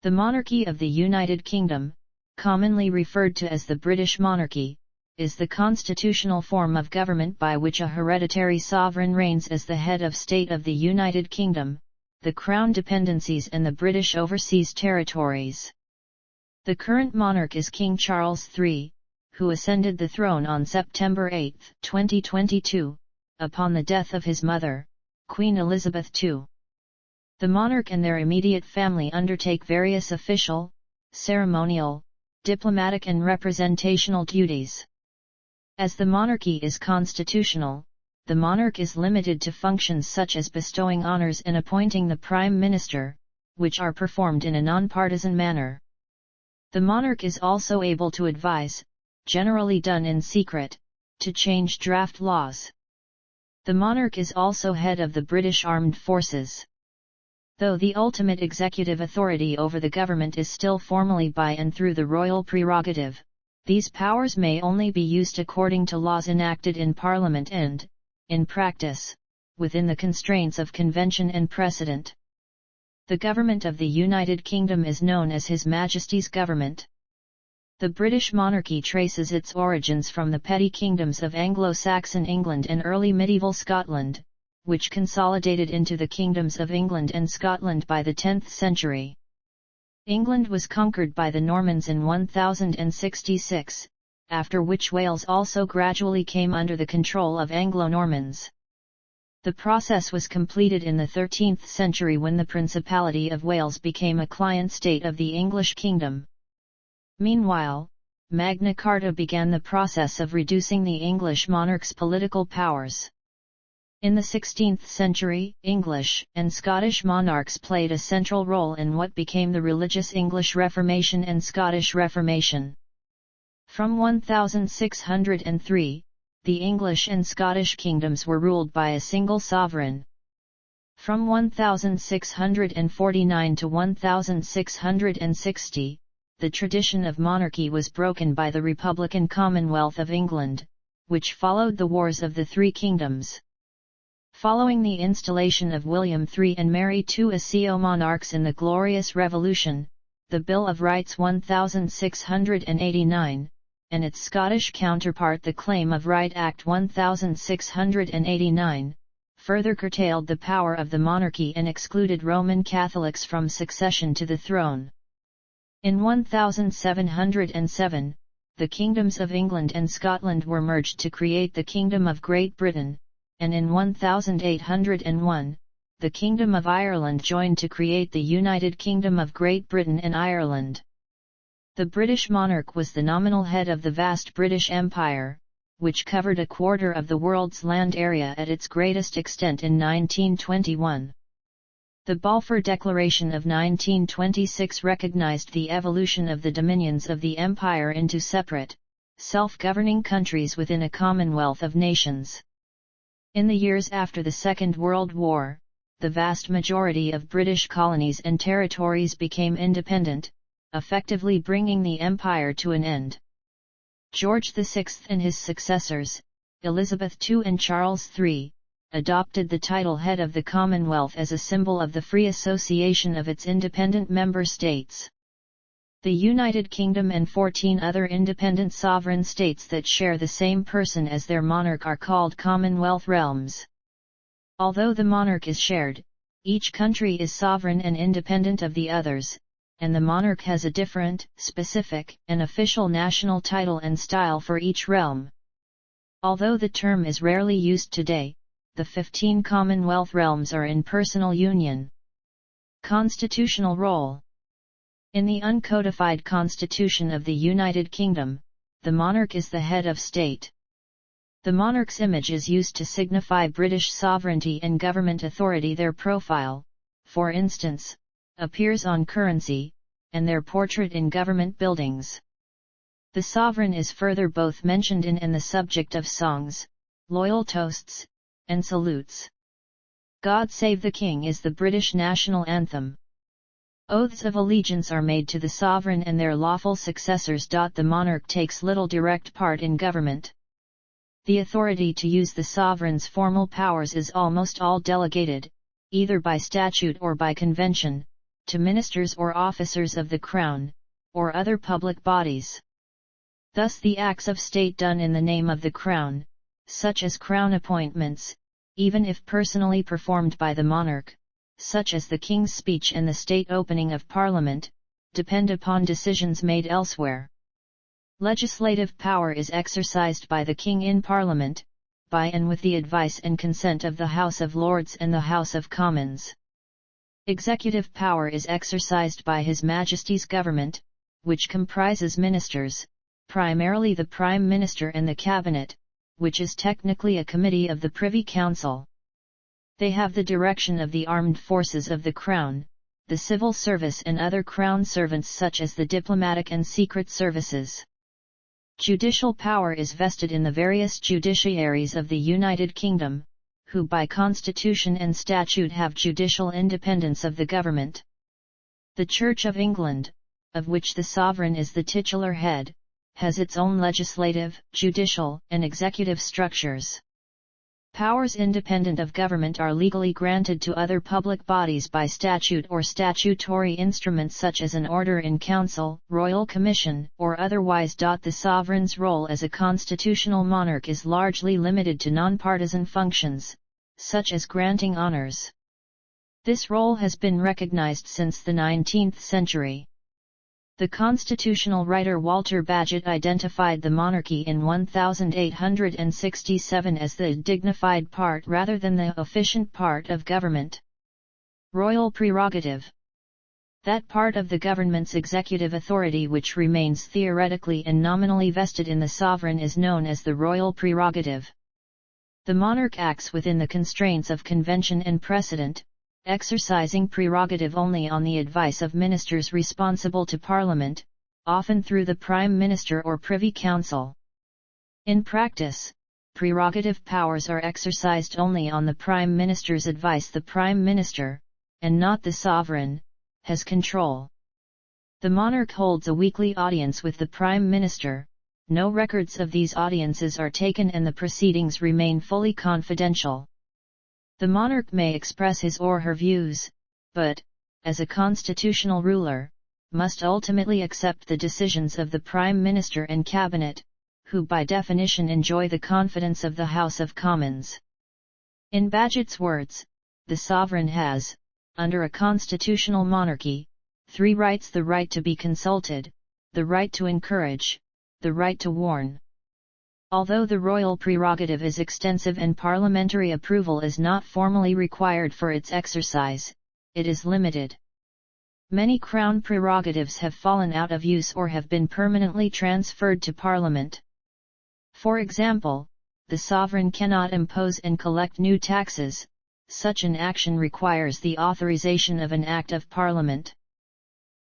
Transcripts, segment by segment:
The monarchy of the United Kingdom, commonly referred to as the British monarchy, is the constitutional form of government by which a hereditary sovereign reigns as the head of state of the United Kingdom, the Crown Dependencies and the British Overseas Territories. The current monarch is King Charles III, who ascended the throne on September 8, 2022, upon the death of his mother, Queen Elizabeth II. The monarch and their immediate family undertake various official, ceremonial, diplomatic and representational duties. As the monarchy is constitutional, the monarch is limited to functions such as bestowing honors and appointing the Prime Minister, which are performed in a nonpartisan manner. The monarch is also able to advise, generally done in secret, to change draft laws. The monarch is also head of the British Armed Forces. Though the ultimate executive authority over the government is still formally by and through the royal prerogative, these powers may only be used according to laws enacted in Parliament and, in practice, within the constraints of convention and precedent. The government of the United Kingdom is known as His Majesty's government. The British monarchy traces its origins from the petty kingdoms of Anglo-Saxon England and early medieval Scotland, which consolidated into the kingdoms of England and Scotland by the 10th century. England was conquered by the Normans in 1066, after which Wales also gradually came under the control of Anglo-Normans. The process was completed in the 13th century when the Principality of Wales became a client state of the English kingdom. Meanwhile, Magna Carta began the process of reducing the English monarch's political powers. In the 16th century, English and Scottish monarchs played a central role in what became the religious English Reformation and Scottish Reformation. From 1603, the English and Scottish kingdoms were ruled by a single sovereign. From 1649 to 1660, the tradition of monarchy was broken by the Republican Commonwealth of England, which followed the Wars of the Three Kingdoms. Following the installation of William III and Mary II as CO monarchs in the Glorious Revolution, the Bill of Rights 1689, and its Scottish counterpart the Claim of Right Act 1689, further curtailed the power of the monarchy and excluded Roman Catholics from succession to the throne. In 1707, the kingdoms of England and Scotland were merged to create the Kingdom of Great Britain, and in 1801, the Kingdom of Ireland joined to create the United Kingdom of Great Britain and Ireland. The British monarch was the nominal head of the vast British Empire, which covered a quarter of the world's land area at its greatest extent in 1921. The Balfour Declaration of 1926 recognized the evolution of the dominions of the empire into separate, self-governing countries within a commonwealth of nations. In the years after the Second World War, the vast majority of British colonies and territories became independent, effectively bringing the empire to an end. George VI and his successors, Elizabeth II and Charles III, adopted the title head of the Commonwealth as a symbol of the free association of its independent member states. The United Kingdom and 14 other independent sovereign states that share the same person as their monarch are called Commonwealth realms. Although the monarch is shared, each country is sovereign and independent of the others, and the monarch has a different, specific, and official national title and style for each realm. Although the term is rarely used today, the 15 Commonwealth realms are in personal union. Constitutional role. In the uncodified Constitution of the United Kingdom, the monarch is the head of state. The monarch's image is used to signify British sovereignty and government authority. Their profile, for instance, appears on currency, and their portrait in government buildings. The sovereign is further both mentioned in and the subject of songs, loyal toasts, and salutes. God Save the King is the British national anthem. Oaths of allegiance are made to the sovereign and their lawful successors. The monarch takes little direct part in government. The authority to use the sovereign's formal powers is almost all delegated, either by statute or by convention, to ministers or officers of the Crown, or other public bodies. Thus the acts of state done in the name of the Crown, such as Crown appointments, even if personally performed by the monarch, such as the King's speech and the state opening of Parliament, depend upon decisions made elsewhere. Legislative power is exercised by the King in Parliament, by and with the advice and consent of the House of Lords and the House of Commons. Executive power is exercised by His Majesty's government, which comprises ministers, primarily the Prime Minister and the Cabinet, which is technically a committee of the Privy Council. They have the direction of the armed forces of the Crown, the civil service and other Crown servants such as the diplomatic and secret services. Judicial power is vested in the various judiciaries of the United Kingdom, who by constitution and statute have judicial independence of the government. The Church of England, of which the sovereign is the titular head, has its own legislative, judicial, and executive structures. Powers independent of government are legally granted to other public bodies by statute or statutory instruments such as an order in council, royal commission, or otherwise. The sovereign's role as a constitutional monarch is largely limited to non-partisan functions, such as granting honors. This role has been recognized since the 19th century. The constitutional writer Walter Bagehot identified the monarchy in 1867 as the dignified part rather than the efficient part of government. Royal prerogative. That part of the government's executive authority which remains theoretically and nominally vested in the sovereign is known as the royal prerogative. The monarch acts within the constraints of convention and precedent, exercising prerogative only on the advice of ministers responsible to Parliament, often through the Prime Minister or Privy Council. In practice, prerogative powers are exercised only on the Prime Minister's advice. The Prime Minister, and not the sovereign, has control. The monarch holds a weekly audience with the Prime Minister. No records of these audiences are taken and the proceedings remain fully confidential. The monarch may express his or her views, but, as a constitutional ruler, must ultimately accept the decisions of the Prime Minister and Cabinet, who by definition enjoy the confidence of the House of Commons. In Bagehot's words, the sovereign has, under a constitutional monarchy, three rights: the right to be consulted, the right to encourage, the right to warn. Although the royal prerogative is extensive and parliamentary approval is not formally required for its exercise, it is limited. Many Crown prerogatives have fallen out of use or have been permanently transferred to Parliament. For example, the sovereign cannot impose and collect new taxes. Such an action requires the authorization of an Act of Parliament.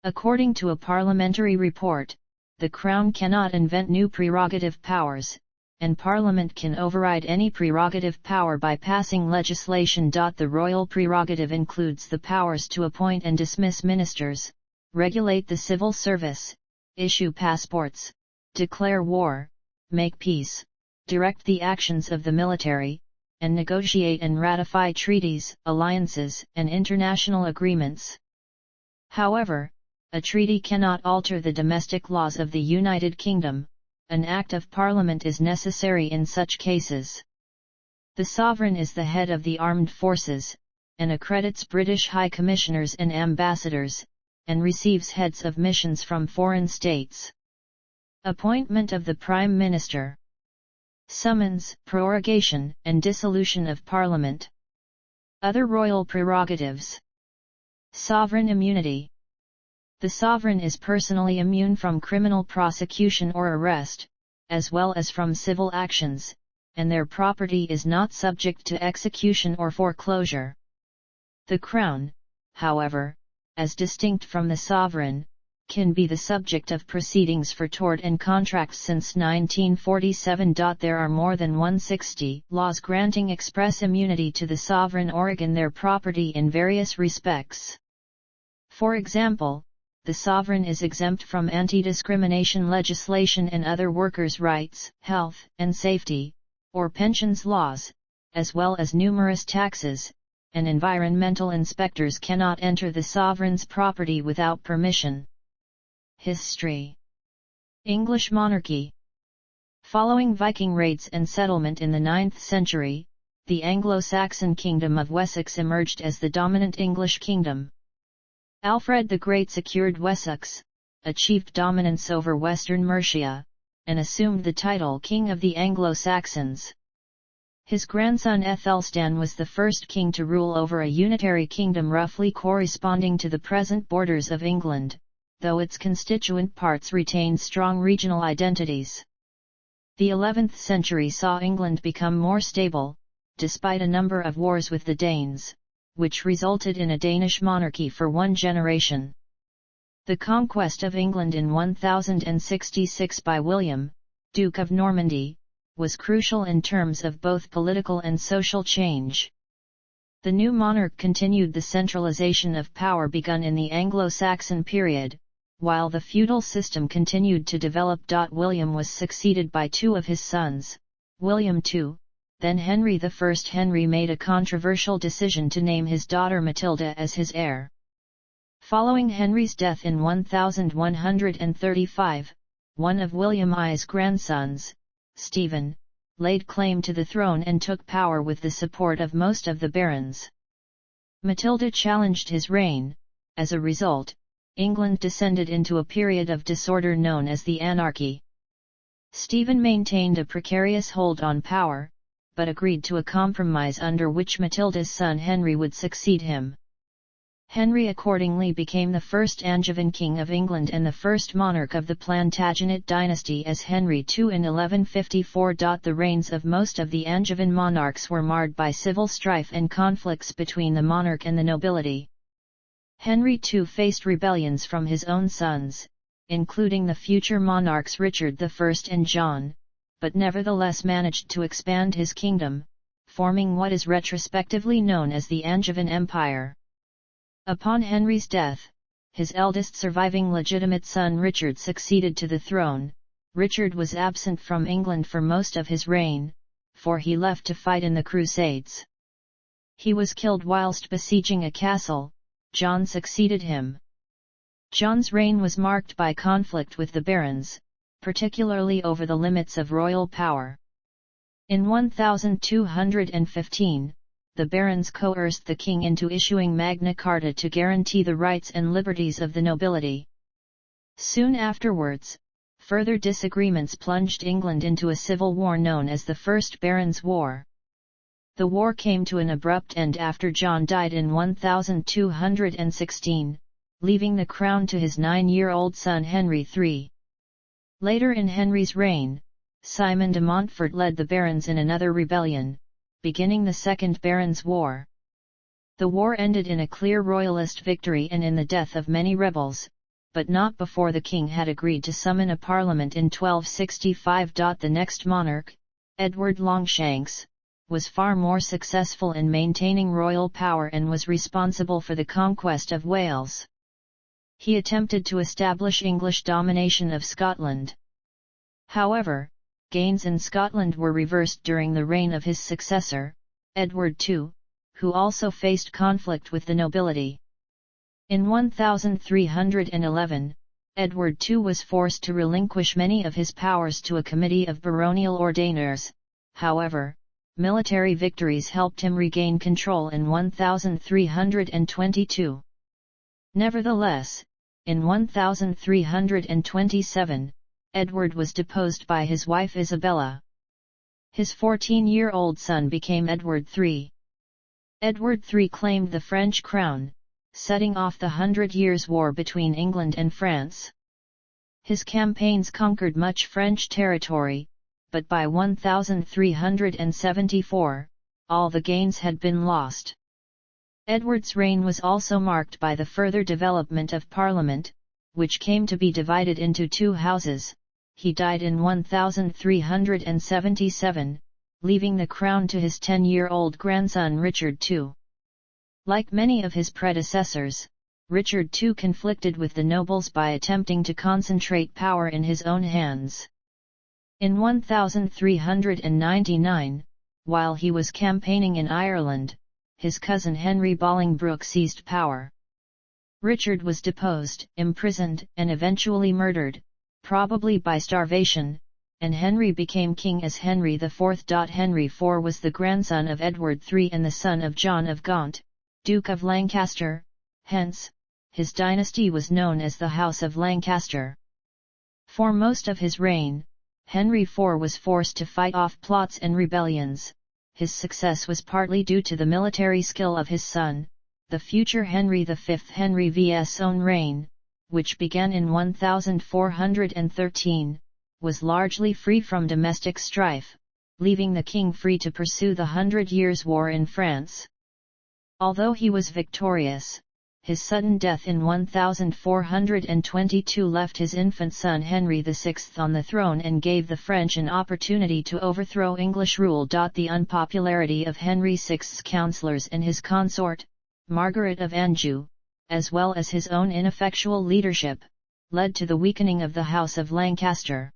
According to a parliamentary report, the Crown cannot invent new prerogative powers, and Parliament can override any prerogative power by passing legislation. The royal prerogative includes the powers to appoint and dismiss ministers, regulate the civil service, issue passports, declare war, make peace, direct the actions of the military, and negotiate and ratify treaties, alliances, and international agreements. However, a treaty cannot alter the domestic laws of the United Kingdom. An Act of Parliament is necessary in such cases. The sovereign is the head of the armed forces, and accredits British High Commissioners and ambassadors, and receives heads of missions from foreign states. Appointment of the Prime Minister. Summons, prorogation, and dissolution of Parliament. Other royal prerogatives. Sovereign immunity. The sovereign is personally immune from criminal prosecution or arrest, as well as from civil actions, and their property is not subject to execution or foreclosure. The Crown, however, as distinct from the sovereign, can be the subject of proceedings for tort and contracts since 1947. There are more than 160 laws granting express immunity to the sovereign or their property in various respects. For example, the sovereign is exempt from anti-discrimination legislation and other workers' rights, health and safety, or pensions laws, as well as numerous taxes, and environmental inspectors cannot enter the sovereign's property without permission. History. English monarchy. Following Viking raids and settlement in the 9th century, the Anglo-Saxon kingdom of Wessex emerged as the dominant English kingdom. Alfred the Great secured Wessex, achieved dominance over western Mercia, and assumed the title King of the Anglo-Saxons. His grandson Aethelstan was the first king to rule over a unitary kingdom roughly corresponding to the present borders of England, though its constituent parts retained strong regional identities. The 11th century saw England become more stable, despite a number of wars with the Danes, which resulted in a Danish monarchy for one generation. The conquest of England in 1066 by William, Duke of Normandy, was crucial in terms of both political and social change. The new monarch continued the centralization of power begun in the Anglo-Saxon period, while the feudal system continued to develop. William was succeeded by two of his sons, William II, then Henry I. Henry made a controversial decision to name his daughter Matilda as his heir. Following Henry's death in 1135, one of William I's grandsons, Stephen, laid claim to the throne and took power with the support of most of the barons. Matilda challenged his reign. As a result, England descended into a period of disorder known as the Anarchy. Stephen maintained a precarious hold on power, but agreed to a compromise under which Matilda's son Henry would succeed him. Henry accordingly became the first Angevin king of England and the first monarch of the Plantagenet dynasty as Henry II in 1154. The reigns of most of the Angevin monarchs were marred by civil strife and conflicts between the monarch and the nobility. Henry II faced rebellions from his own sons, including the future monarchs Richard I and John, but nevertheless managed to expand his kingdom, forming what is retrospectively known as the Angevin Empire. Upon Henry's death, his eldest surviving legitimate son Richard succeeded to the throne. Richard was absent from England for most of his reign, for he left to fight in the Crusades. He was killed whilst besieging a castle. John succeeded him. John's reign was marked by conflict with the barons, particularly over the limits of royal power. In 1215, the barons coerced the king into issuing Magna Carta to guarantee the rights and liberties of the nobility. Soon afterwards, further disagreements plunged England into a civil war known as the First Barons' War. The war came to an abrupt end after John died in 1216, leaving the crown to his 9-year-old son Henry III. Later in Henry's reign, Simon de Montfort led the barons in another rebellion, beginning the Second Barons' War. The war ended in a clear royalist victory and in the death of many rebels, but not before the king had agreed to summon a parliament in 1265. The next monarch, Edward Longshanks, was far more successful in maintaining royal power and was responsible for the conquest of Wales. He attempted to establish English domination of Scotland. However, gains in Scotland were reversed during the reign of his successor, Edward II, who also faced conflict with the nobility. In 1311, Edward II was forced to relinquish many of his powers to a committee of baronial ordainers. However, military victories helped him regain control in 1322. Nevertheless, in 1327, Edward was deposed by his wife Isabella. His 14-year-old son became Edward III. Edward III claimed the French crown, setting off the 100 Years' War between England and France. His campaigns conquered much French territory, but by 1374, all the gains had been lost. Edward's reign was also marked by the further development of Parliament, which came to be divided into two houses. He died in 1377, leaving the crown to his 10-year-old grandson Richard II. Like many of his predecessors, Richard II conflicted with the nobles by attempting to concentrate power in his own hands. In 1399, while he was campaigning in Ireland, his cousin Henry Bolingbroke seized power. Richard was deposed, imprisoned, and eventually murdered, probably by starvation, and Henry became king as Henry IV. Henry IV was the grandson of Edward III and the son of John of Gaunt, Duke of Lancaster, hence, his dynasty was known as the House of Lancaster. For most of his reign, Henry IV was forced to fight off plots and rebellions. His success was partly due to the military skill of his son, the future Henry V. Henry V's own reign, which began in 1413, was largely free from domestic strife, leaving the king free to pursue the 100 Years' War in France. Although he was victorious, his sudden death in 1422 left his infant son Henry VI on the throne and gave the French an opportunity to overthrow English rule. The unpopularity of Henry VI's councillors and his consort, Margaret of Anjou, as well as his own ineffectual leadership, led to the weakening of the House of Lancaster.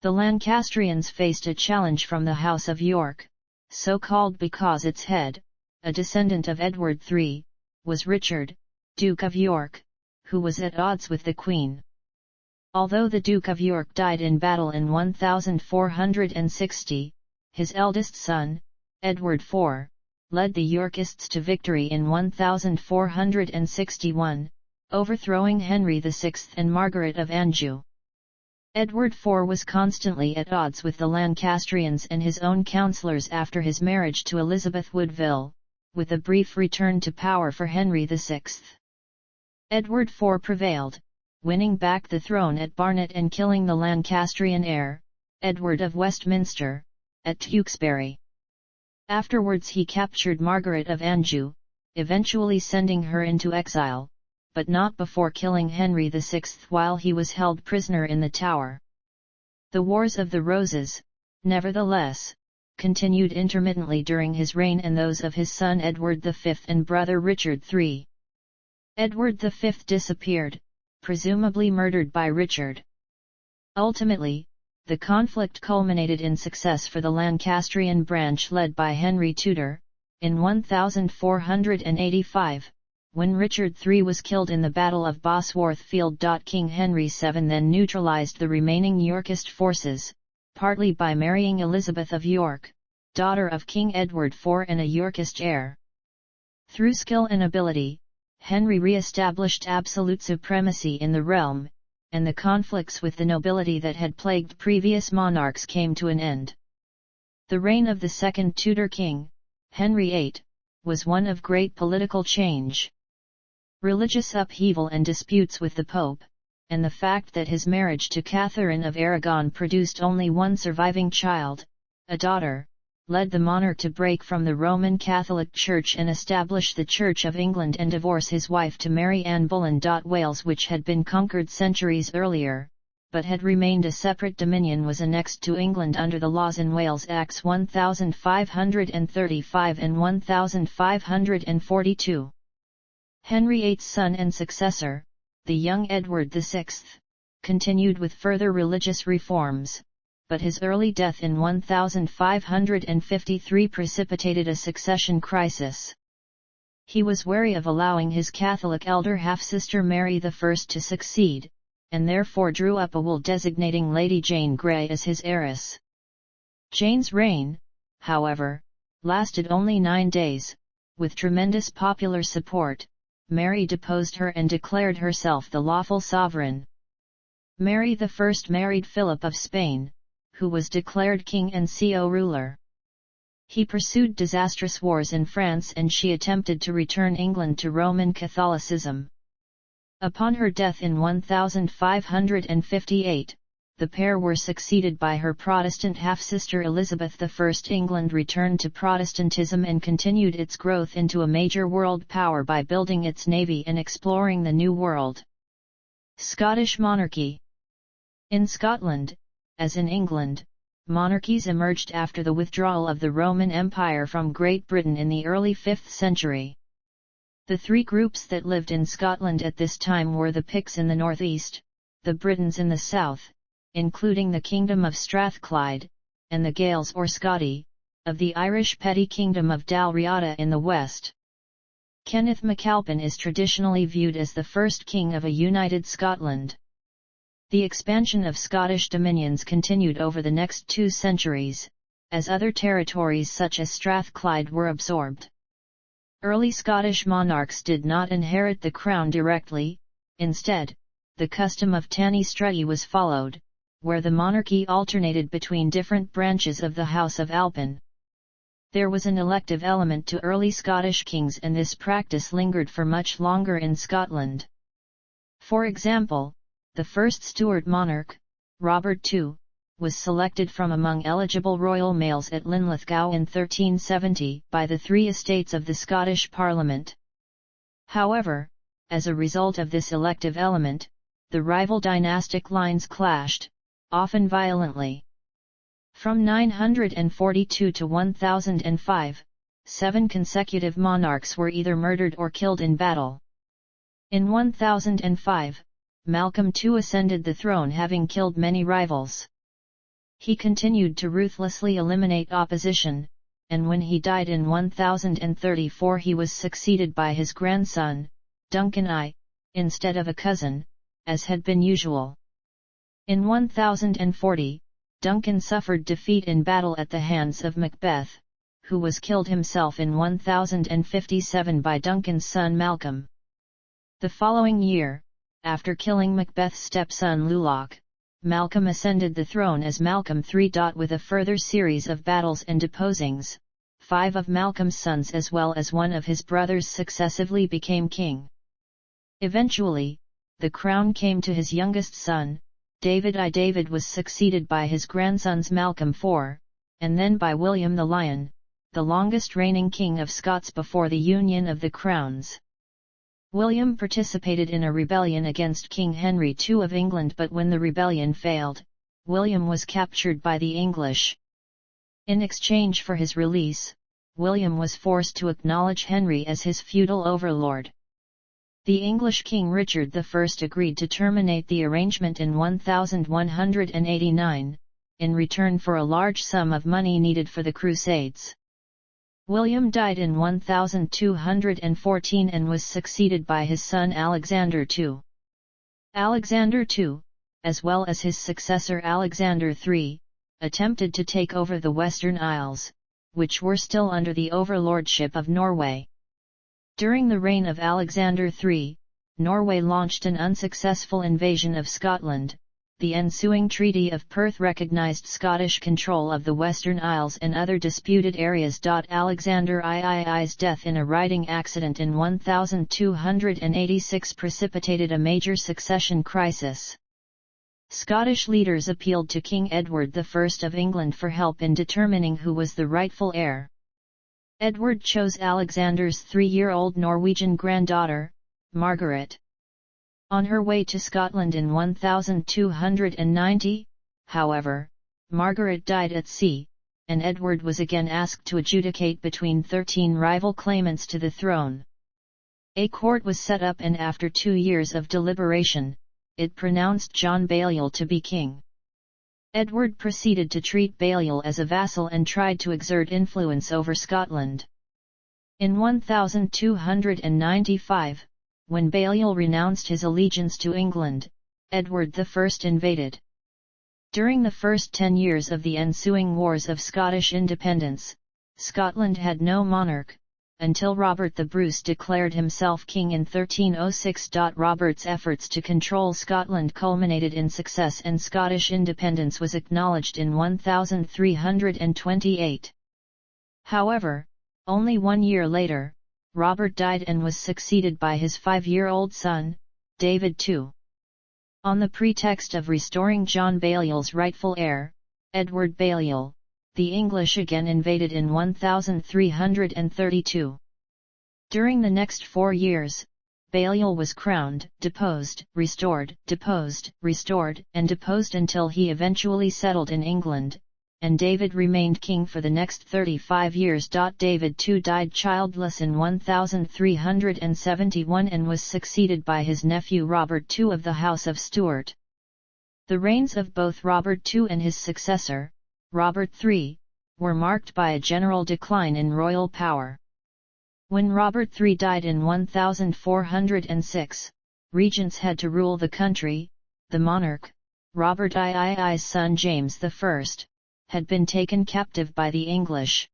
The Lancastrians faced a challenge from the House of York, so called because its head, a descendant of Edward III, was Richard, Duke of York, who was at odds with the Queen. Although the Duke of York died in battle in 1460, his eldest son, Edward IV, led the Yorkists to victory in 1461, overthrowing Henry VI and Margaret of Anjou. Edward IV was constantly at odds with the Lancastrians and his own councillors after his marriage to Elizabeth Woodville, with a brief return to power for Henry VI. Edward IV prevailed, winning back the throne at Barnet and killing the Lancastrian heir, Edward of Westminster, at Tewkesbury. Afterwards he captured Margaret of Anjou, eventually sending her into exile, but not before killing Henry VI while he was held prisoner in the Tower. The Wars of the Roses, nevertheless, continued intermittently during his reign and those of his son Edward V and brother Richard III. Edward V disappeared, presumably murdered by Richard. Ultimately, the conflict culminated in success for the Lancastrian branch led by Henry Tudor, in 1485, when Richard III was killed in the Battle of Bosworth Field. King Henry VII then neutralized the remaining Yorkist forces, partly by marrying Elizabeth of York, daughter of King Edward IV and a Yorkist heir. Through skill and ability, Henry re-established absolute supremacy in the realm, and the conflicts with the nobility that had plagued previous monarchs came to an end. The reign of the second Tudor king, Henry VIII, was one of great political change. Religious upheaval and disputes with the Pope, and the fact that his marriage to Catherine of Aragon produced only one surviving child, a daughter, led the monarch to break from the Roman Catholic Church and establish the Church of England and divorce his wife to Mary Anne Boleyn. Wales, which had been conquered centuries earlier, but had remained a separate dominion, was annexed to England under the laws in Wales Acts 1535 and 1542. Henry VIII's son and successor, the young Edward VI, continued with further religious reforms, but his early death in 1553 precipitated a succession crisis. He was wary of allowing his Catholic elder half-sister Mary I to succeed, and therefore drew up a will designating Lady Jane Grey as his heiress. Jane's reign, however, lasted only 9 days. With tremendous popular support, Mary deposed her and declared herself the lawful sovereign. Mary I married Philip of Spain, who was declared king and co-ruler. He pursued disastrous wars in France and she attempted to return England to Roman Catholicism. Upon her death in 1558, the pair were succeeded by her Protestant half-sister Elizabeth I. England returned to Protestantism and continued its growth into a major world power by building its navy and exploring the New World. Scottish monarchy. In Scotland, as in England, monarchies emerged after the withdrawal of the Roman Empire from Great Britain in the early 5th century. The three groups that lived in Scotland at this time were the Picts in the northeast, the Britons in the south, including the Kingdom of Strathclyde, and the Gaels or Scotti, of the Irish petty kingdom of Dalriada in the west. Kenneth MacAlpin is traditionally viewed as the first king of a united Scotland. The expansion of Scottish dominions continued over the next 2 centuries, as other territories such as Strathclyde were absorbed. Early Scottish monarchs did not inherit the crown directly. Instead, the custom of Tanni Strutti was followed, where the monarchy alternated between different branches of the House of Alpin. There was an elective element to early Scottish kings, and this practice lingered for much longer in Scotland. For example, the first Stuart monarch, Robert II, was selected from among eligible royal males at Linlithgow in 1370 by the 3 estates of the Scottish Parliament. However, as a result of this elective element, the rival dynastic lines clashed, often violently. From 942 to 1005, 7 consecutive monarchs were either murdered or killed in battle. In 1005, Malcolm II ascended the throne, having killed many rivals. He continued to ruthlessly eliminate opposition, and when he died in 1034 he was succeeded by his grandson, Duncan I, instead of a cousin, as had been usual. In 1040, Duncan suffered defeat in battle at the hands of Macbeth, who was killed himself in 1057 by Duncan's son Malcolm. The following year, after killing Macbeth's stepson Lulach, Malcolm ascended the throne as Malcolm III. With a further series of battles and deposings, 5 of Malcolm's sons as well as 1 of his brothers successively became king. Eventually, the crown came to his youngest son, David I. David was succeeded by his grandsons Malcolm IV, and then by William the Lion, the longest reigning king of Scots before the union of the crowns. William participated in a rebellion against King Henry II of England, but when the rebellion failed, William was captured by the English. In exchange for his release, William was forced to acknowledge Henry as his feudal overlord. The English King Richard I agreed to terminate the arrangement in 1189, in return for a large sum of money needed for the Crusades. William died in 1214 and was succeeded by his son Alexander II. Alexander II, as well as his successor Alexander III, attempted to take over the Western Isles, which were still under the overlordship of Norway. During the reign of Alexander III, Norway launched an unsuccessful invasion of Scotland. The ensuing Treaty of Perth recognised Scottish control of the Western Isles and other disputed areas. Alexander III's death in a riding accident in 1286 precipitated a major succession crisis. Scottish leaders appealed to King Edward I of England for help in determining who was the rightful heir. Edward chose Alexander's 3-year-old Norwegian granddaughter, Margaret. On her way to Scotland in 1290, however, Margaret died at sea, and Edward was again asked to adjudicate between 13 rival claimants to the throne. A court was set up, and after 2 years of deliberation, it pronounced John Balliol to be king. Edward proceeded to treat Balliol as a vassal and tried to exert influence over Scotland. In 1295, when Balliol renounced his allegiance to England, Edward I invaded. During the first 10 years of the ensuing Wars of Scottish Independence, Scotland had no monarch, until Robert the Bruce declared himself king in 1306. Robert's efforts to control Scotland culminated in success, and Scottish independence was acknowledged in 1328. However, only 1 year later, Robert died and was succeeded by his 5-year-old son, David II. On the pretext of restoring John Balliol's rightful heir, Edward Balliol, the English again invaded in 1332. During the next 4 years, Balliol was crowned, deposed, restored, and deposed until he eventually settled in England, and David remained king for the next 35 years. David II died childless in 1371 and was succeeded by his nephew Robert II of the House of Stuart. The reigns of both Robert II and his successor, Robert III, were marked by a general decline in royal power. When Robert III died in 1406, regents had to rule the country. The monarch, Robert III's son James I, had been taken captive by the English.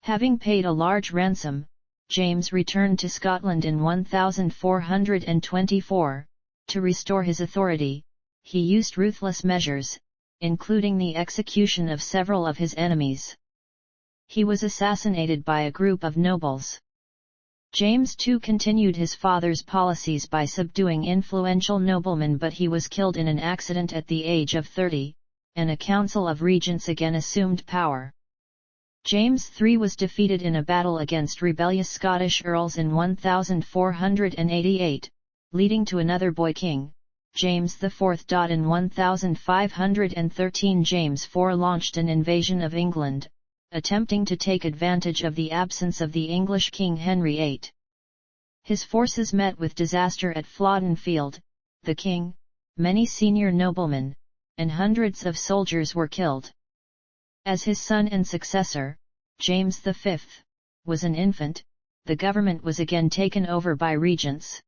Having paid a large ransom, James returned to Scotland in 1424. To restore his authority, he used ruthless measures, including the execution of several of his enemies. He was assassinated by a group of nobles. James too continued his father's policies by subduing influential noblemen, but he was killed in an accident at the age of 30, and a council of regents again assumed power. James III was defeated in a battle against rebellious Scottish earls in 1488, leading to another boy king, James IV. In 1513 James IV launched an invasion of England, attempting to take advantage of the absence of the English King Henry VIII. His forces met with disaster at Flodden Field. The king, many senior noblemen, and hundreds of soldiers were killed. As his son and successor, James V, was an infant, the government was again taken over by regents.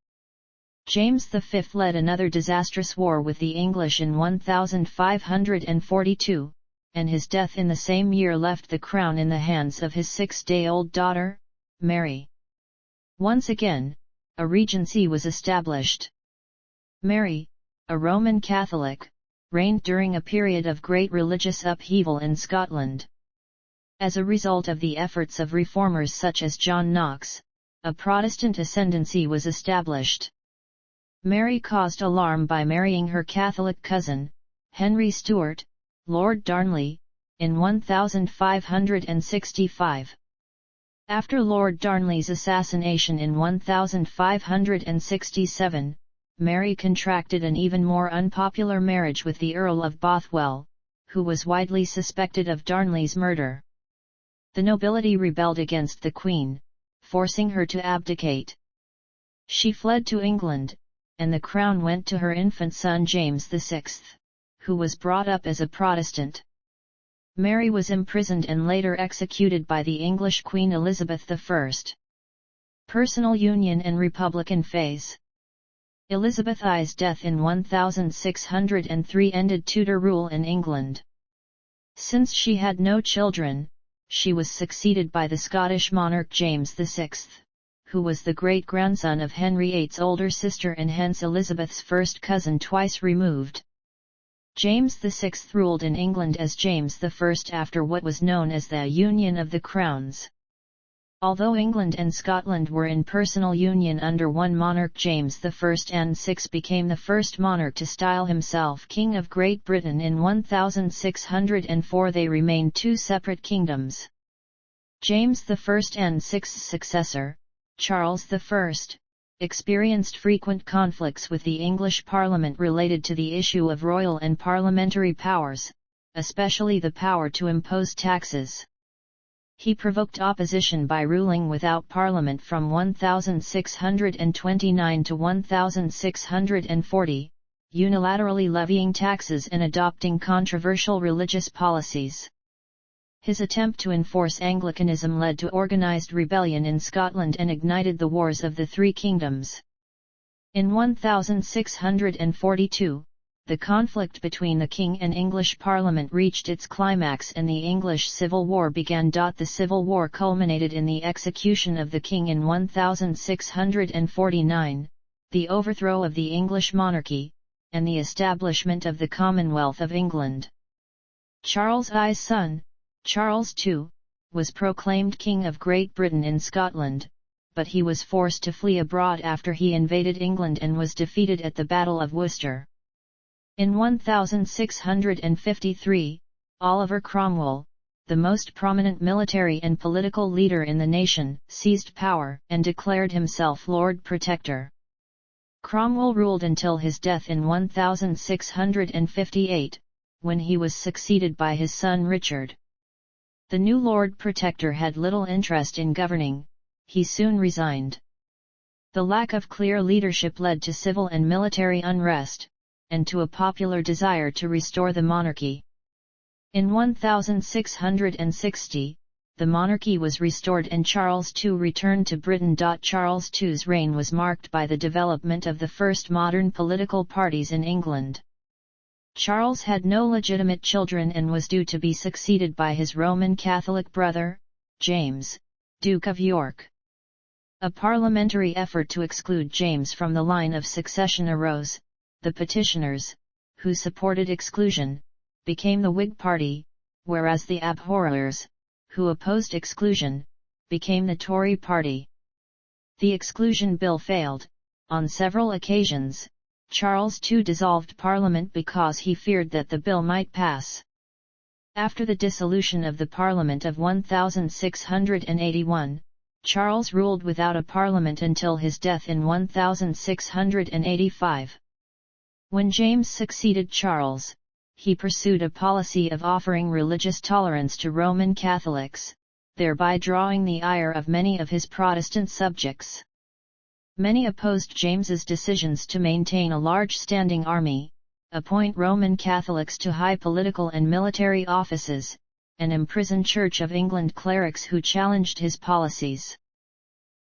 James V led another disastrous war with the English in 1542, and his death in the same year left the crown in the hands of his 6-day-old daughter, Mary. Once again, a regency was established. Mary, a Roman Catholic, reigned during a period of great religious upheaval in Scotland. As a result of the efforts of reformers such as John Knox, a Protestant ascendancy was established. Mary caused alarm by marrying her Catholic cousin, Henry Stuart, Lord Darnley, in 1565. After Lord Darnley's assassination in 1567, Mary contracted an even more unpopular marriage with the Earl of Bothwell, who was widely suspected of Darnley's murder. The nobility rebelled against the Queen, forcing her to abdicate. She fled to England, and the crown went to her infant son James VI, who was brought up as a Protestant. Mary was imprisoned and later executed by the English Queen Elizabeth I. Personal union and Republican phase. Elizabeth I's death in 1603 ended Tudor rule in England. Since she had no children, she was succeeded by the Scottish monarch James VI, who was the great-grandson of Henry VIII's older sister and hence Elizabeth's first cousin twice removed. James VI ruled in England as James I after what was known as the Union of the Crowns. Although England and Scotland were in personal union under one monarch, James I and VI became the first monarch to style himself King of Great Britain in 1604. They remained two separate kingdoms. James I and VI's successor, Charles I, experienced frequent conflicts with the English Parliament related to the issue of royal and parliamentary powers, especially the power to impose taxes. He provoked opposition by ruling without Parliament from 1629 to 1640, unilaterally levying taxes and adopting controversial religious policies. His attempt to enforce Anglicanism led to organised rebellion in Scotland and ignited the Wars of the Three Kingdoms. In 1642, the conflict between the King and English Parliament reached its climax and the English Civil War began. The Civil War culminated in the execution of the King in 1649, the overthrow of the English monarchy, and the establishment of the Commonwealth of England. Charles I's son, Charles II, was proclaimed King of Great Britain in Scotland, but he was forced to flee abroad after he invaded England and was defeated at the Battle of Worcester. In 1653, Oliver Cromwell, the most prominent military and political leader in the nation, seized power and declared himself Lord Protector. Cromwell ruled until his death in 1658, when he was succeeded by his son Richard. The new Lord Protector had little interest in governing, he soon resigned. The lack of clear leadership led to civil and military unrest, and to a popular desire to restore the monarchy. In 1660, the monarchy was restored and Charles II returned to Britain. Charles II's reign was marked by the development of the first modern political parties in England. Charles had no legitimate children and was due to be succeeded by his Roman Catholic brother, James, Duke of York. A parliamentary effort to exclude James from the line of succession arose. The petitioners, who supported exclusion, became the Whig Party, whereas the abhorrers, who opposed exclusion, became the Tory Party. The Exclusion Bill failed. On several occasions, Charles II dissolved Parliament because he feared that the bill might pass. After the dissolution of the Parliament of 1681, Charles ruled without a parliament until his death in 1685. When James succeeded Charles, he pursued a policy of offering religious tolerance to Roman Catholics, thereby drawing the ire of many of his Protestant subjects. Many opposed James's decisions to maintain a large standing army, appoint Roman Catholics to high political and military offices, and imprison Church of England clerics who challenged his policies.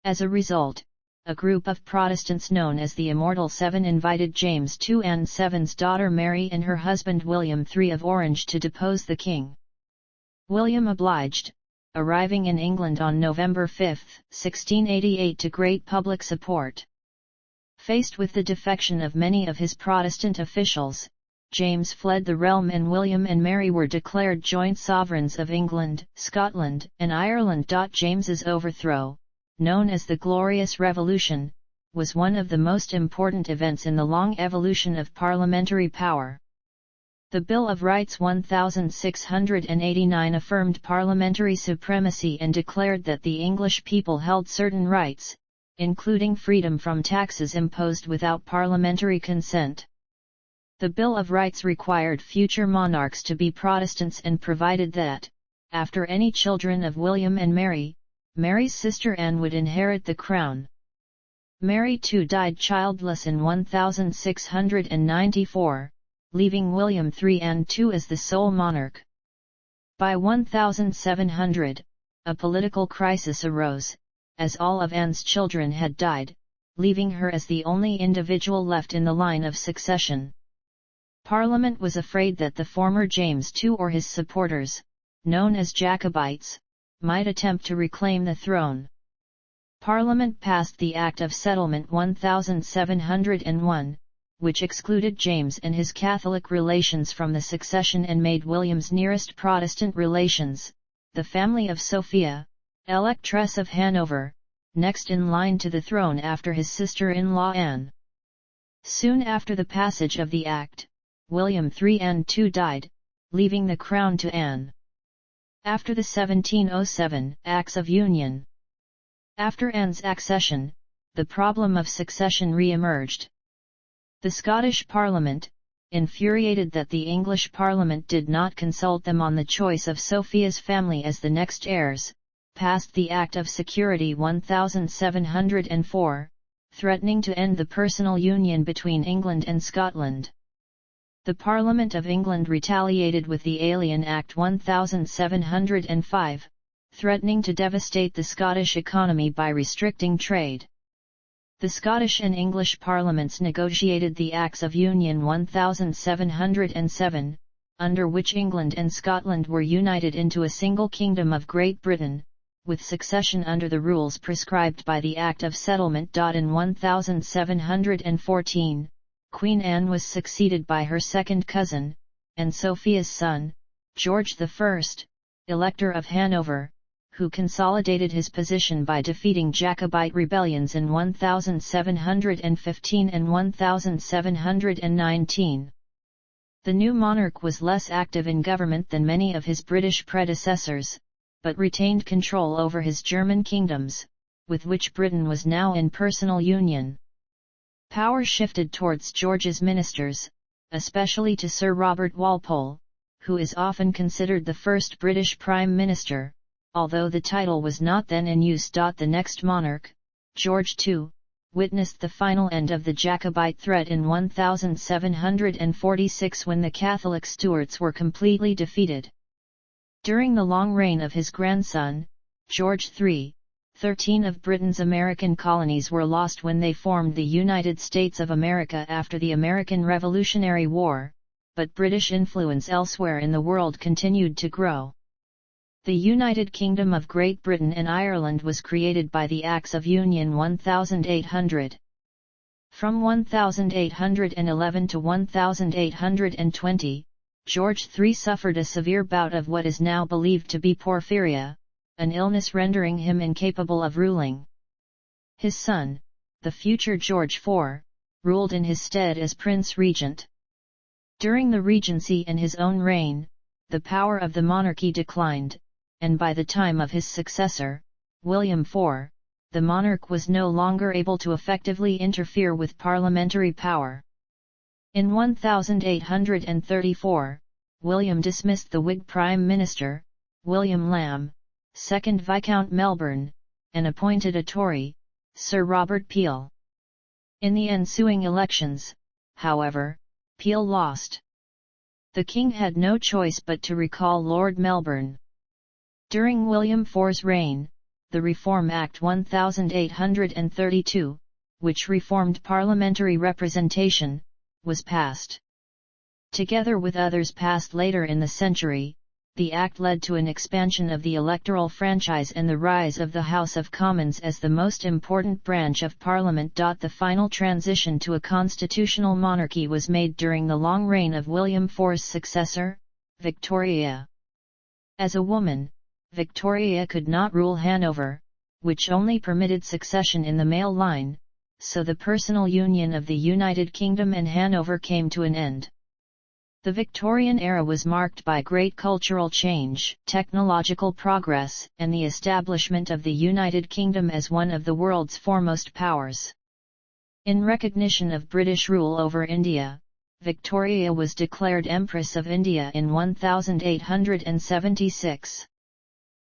As a result, a group of Protestants known as the Immortal Seven invited James II and VII's daughter Mary and her husband William III of Orange to depose the king. William obliged, arriving in England on November 5, 1688 to great public support. Faced with the defection of many of his Protestant officials, James fled the realm and William and Mary were declared joint sovereigns of England, Scotland, and Ireland. James's overthrow, known as the Glorious Revolution, was one of the most important events in the long evolution of parliamentary power. The Bill of Rights 1689 affirmed parliamentary supremacy and declared that the English people held certain rights, including freedom from taxes imposed without parliamentary consent. The Bill of Rights required future monarchs to be Protestants and provided that, after any children of William and Mary, Mary's sister Anne would inherit the crown. Mary too died childless in 1694, leaving William III and II as the sole monarch. By 1700, a political crisis arose, as all of Anne's children had died, leaving her as the only individual left in the line of succession. Parliament was afraid that the former James II or his supporters, known as Jacobites, might attempt to reclaim the throne. Parliament passed the Act of Settlement 1701, which excluded James and his Catholic relations from the succession and made William's nearest Protestant relations, the family of Sophia, Electress of Hanover, next in line to the throne after his sister-in-law Anne. Soon after the passage of the Act, William III and II died, leaving the crown to Anne. After the 1707 Acts of Union. After Anne's accession, the problem of succession re-emerged. The Scottish Parliament, infuriated that the English Parliament did not consult them on the choice of Sophia's family as the next heirs, passed the Act of Security 1704, threatening to end the personal union between England and Scotland. The Parliament of England retaliated with the Alien Act 1705, threatening to devastate the Scottish economy by restricting trade. The Scottish and English parliaments negotiated the Acts of Union 1707, under which England and Scotland were united into a single kingdom of Great Britain, with succession under the rules prescribed by the Act of Settlement. In 1714, Queen Anne was succeeded by her second cousin, and Sophia's son, George I, Elector of Hanover, who consolidated his position by defeating Jacobite rebellions in 1715 and 1719. The new monarch was less active in government than many of his British predecessors, but retained control over his German kingdoms, with which Britain was now in personal union. Power shifted towards George's ministers, especially to Sir Robert Walpole, who is often considered the first British Prime Minister, although the title was not then in use. The next monarch, George II, witnessed the final end of the Jacobite threat in 1746 when the Catholic Stuarts were completely defeated. During the long reign of his grandson, George III, 13 of Britain's American colonies were lost when they formed the United States of America after the American Revolutionary War, but British influence elsewhere in the world continued to grow. The United Kingdom of Great Britain and Ireland was created by the Acts of Union 1800. From 1811 to 1820, George III suffered a severe bout of what is now believed to be porphyria, an illness rendering him incapable of ruling. His son, the future George IV, ruled in his stead as Prince Regent. During the regency and his own reign, the power of the monarchy declined, and by the time of his successor, William IV, the monarch was no longer able to effectively interfere with parliamentary power. In 1834, William dismissed the Whig Prime Minister, William Lamb, 2nd Viscount Melbourne, and appointed a Tory, Sir Robert Peel. In the ensuing elections, however, Peel lost. The king had no choice but to recall Lord Melbourne. During William IV's reign, the Reform Act 1832, which reformed parliamentary representation, was passed. Together with others passed later in the century, the Act led to an expansion of the electoral franchise and the rise of the House of Commons as the most important branch of Parliament. The final transition to a constitutional monarchy was made during the long reign of William IV's successor, Victoria. As a woman, Victoria could not rule Hanover, which only permitted succession in the male line, so the personal union of the United Kingdom and Hanover came to an end. The Victorian era was marked by great cultural change, technological progress, and the establishment of the United Kingdom as one of the world's foremost powers. In recognition of British rule over India, Victoria was declared Empress of India in 1876.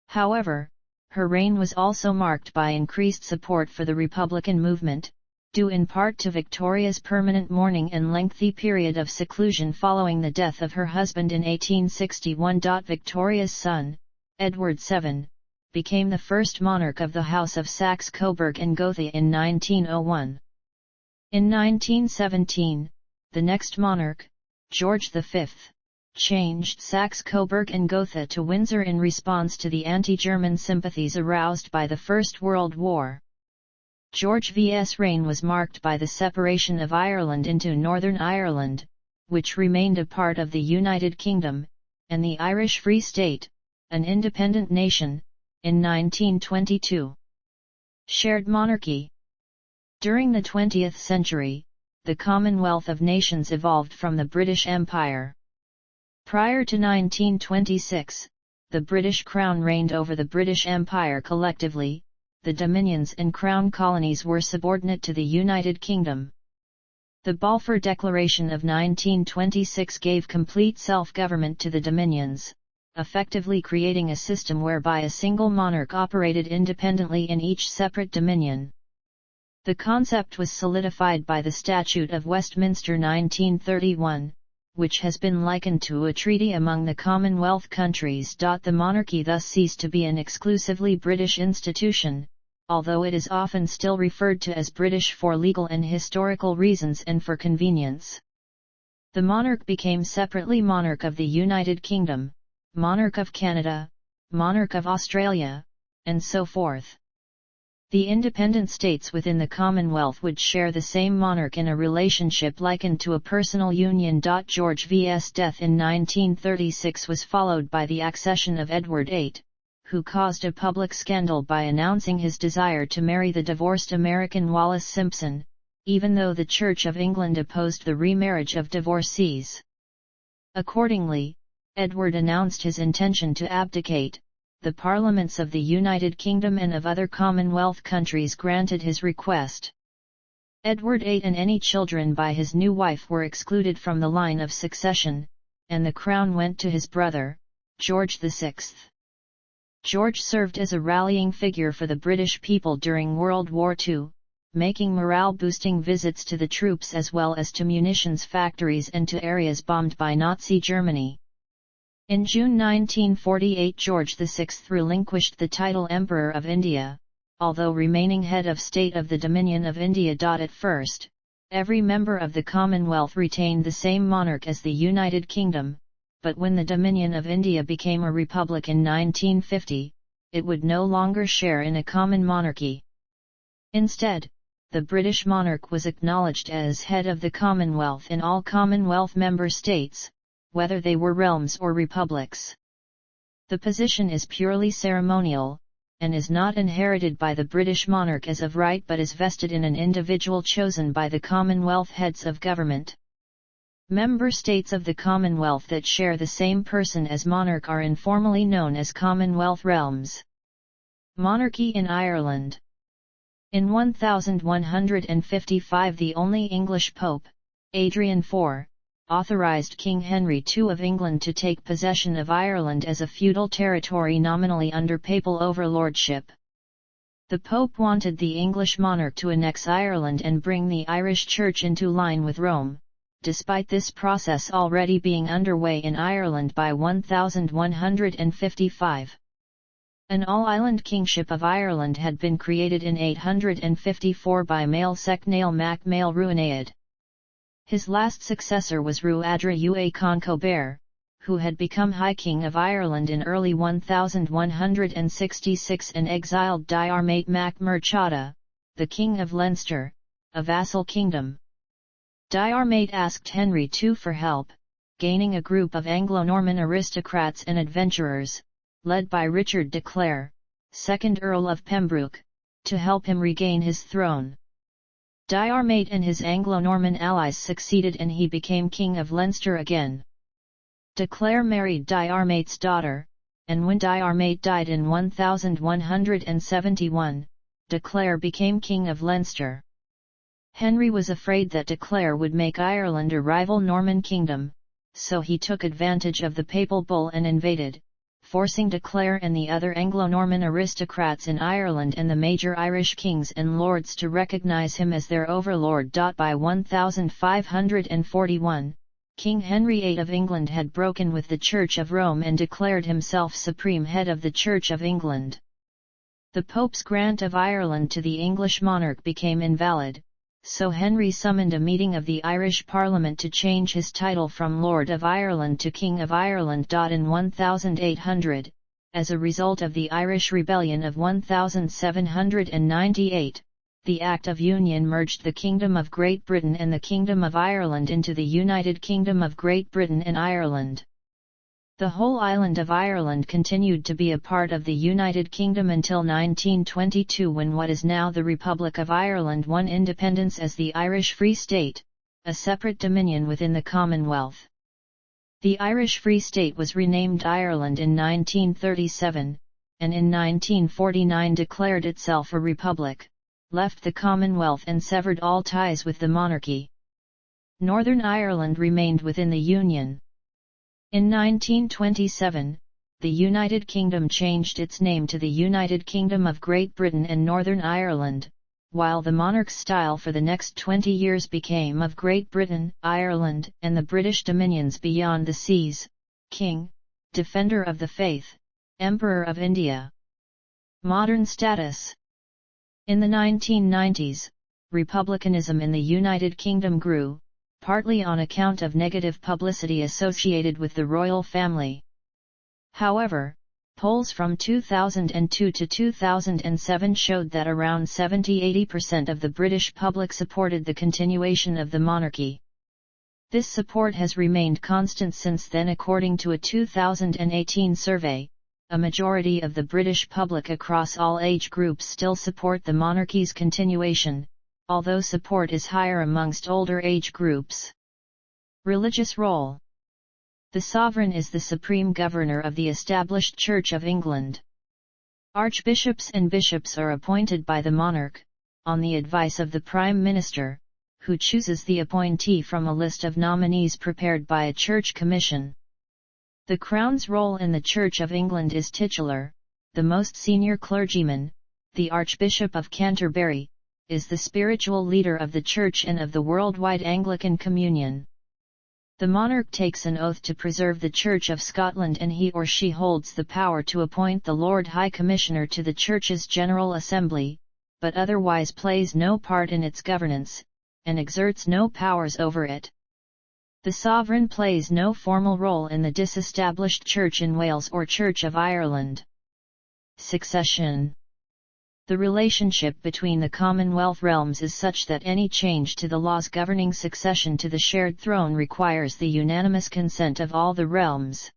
However, her reign was also marked by increased support for the Republican movement, due in part to Victoria's permanent mourning and lengthy period of seclusion following the death of her husband in 1861. Victoria's son, Edward VII, became the first monarch of the House of Saxe-Coburg and Gotha in 1901. In 1917, the next monarch, George V, changed Saxe-Coburg and Gotha to Windsor in response to the anti-German sympathies aroused by the First World War. George V's reign was marked by the separation of Ireland into Northern Ireland, which remained a part of the United Kingdom, and the Irish Free State, an independent nation, in 1922. Shared monarchy. During the 20th century, the Commonwealth of Nations evolved from the British Empire. Prior to 1926, the British Crown reigned over the British Empire collectively. The Dominions and Crown colonies were subordinate to the United Kingdom. The Balfour Declaration of 1926 gave complete self-government to the Dominions, effectively creating a system whereby a single monarch operated independently in each separate Dominion. The concept was solidified by the Statute of Westminster 1931, which has been likened to a treaty among the Commonwealth countries. The monarchy thus ceased to be an exclusively British institution, although it is often still referred to as British for legal and historical reasons and for convenience. The monarch became separately Monarch of the United Kingdom, Monarch of Canada, Monarch of Australia, and so forth. The independent states within the Commonwealth would share the same monarch in a relationship likened to a personal union. George V's death in 1936 was followed by the accession of Edward VIII, who caused a public scandal by announcing his desire to marry the divorced American Wallis Simpson, even though the Church of England opposed the remarriage of divorcees. Accordingly, Edward announced his intention to abdicate. The parliaments of the United Kingdom and of other Commonwealth countries granted his request. Edward VIII and any children by his new wife were excluded from the line of succession, and the crown went to his brother, George VI. George served as a rallying figure for the British people during World War II, making morale-boosting visits to the troops as well as to munitions factories and to areas bombed by Nazi Germany. In June 1948 George VI relinquished the title Emperor of India, although remaining head of state of the Dominion of India. At first, every member of the Commonwealth retained the same monarch as the United Kingdom, but when the Dominion of India became a republic in 1950, it would no longer share in a common monarchy. Instead, the British monarch was acknowledged as head of the Commonwealth in all Commonwealth member states, whether they were realms or republics. The position is purely ceremonial, and is not inherited by the British monarch as of right but is vested in an individual chosen by the Commonwealth heads of government. Member states of the Commonwealth that share the same person as monarch are informally known as Commonwealth realms. Monarchy in Ireland. In 1155 the only English pope, Adrian IV, authorised King Henry II of England to take possession of Ireland as a feudal territory nominally under papal overlordship. The Pope wanted the English monarch to annex Ireland and bring the Irish Church into line with Rome, despite this process already being underway in Ireland by 1155. An all-island kingship of Ireland had been created in 854 by Mael Secnail Mac Mael Ruinead. His last successor was Ruadra Ua Con Colbert, who had become High King of Ireland in early 1166 and exiled Diarmait Mac Murchada, the King of Leinster, a vassal kingdom. Diarmait asked Henry II for help, gaining a group of Anglo-Norman aristocrats and adventurers, led by Richard de Clare, 2nd Earl of Pembroke, to help him regain his throne. Diarmait and his Anglo-Norman allies succeeded and he became King of Leinster again. De Clare married Diarmait's daughter, and when Diarmait died in 1171, de Clare became King of Leinster. Henry was afraid that de Clare would make Ireland a rival Norman kingdom, so he took advantage of the papal bull and invaded, forcing de Clare and the other Anglo-Norman aristocrats in Ireland and the major Irish kings and lords to recognise him as their overlord. By 1541, King Henry VIII of England had broken with the Church of Rome and declared himself supreme head of the Church of England. The Pope's grant of Ireland to the English monarch became invalid, so Henry summoned a meeting of the Irish Parliament to change his title from Lord of Ireland to King of Ireland. In 1800, as a result of the Irish Rebellion of 1798, the Act of Union merged the Kingdom of Great Britain and the Kingdom of Ireland into the United Kingdom of Great Britain and Ireland. The whole island of Ireland continued to be a part of the United Kingdom until 1922, when what is now the Republic of Ireland won independence as the Irish Free State, a separate dominion within the Commonwealth. The Irish Free State was renamed Ireland in 1937, and in 1949 declared itself a republic, left the Commonwealth and severed all ties with the monarchy. Northern Ireland remained within the Union. In 1927, the United Kingdom changed its name to the United Kingdom of Great Britain and Northern Ireland, while the monarch's style for the next 20 years became of Great Britain, Ireland, and the British dominions beyond the seas, King, Defender of the Faith, Emperor of India. Modern status. In the 1990s, republicanism in the United Kingdom grew, partly on account of negative publicity associated with the royal family. However, polls from 2002 to 2007 showed that around 70–80% of the British public supported the continuation of the monarchy. This support has remained constant since then. According to a 2018 survey, a majority of the British public across all age groups still support the monarchy's continuation, although support is higher amongst older age groups. Religious role. The sovereign is the supreme governor of the established Church of England. Archbishops and bishops are appointed by the monarch, on the advice of the Prime Minister, who chooses the appointee from a list of nominees prepared by a church commission. The Crown's role in the Church of England is titular. The most senior clergyman, the Archbishop of Canterbury, is the spiritual leader of the Church and of the worldwide Anglican Communion. The monarch takes an oath to preserve the Church of Scotland, and he or she holds the power to appoint the Lord High Commissioner to the Church's General Assembly, but otherwise plays no part in its governance, and exerts no powers over it. The sovereign plays no formal role in the disestablished Church in Wales or Church of Ireland. Succession. The relationship between the Commonwealth realms is such that any change to the laws governing succession to the shared throne requires the unanimous consent of all the realms.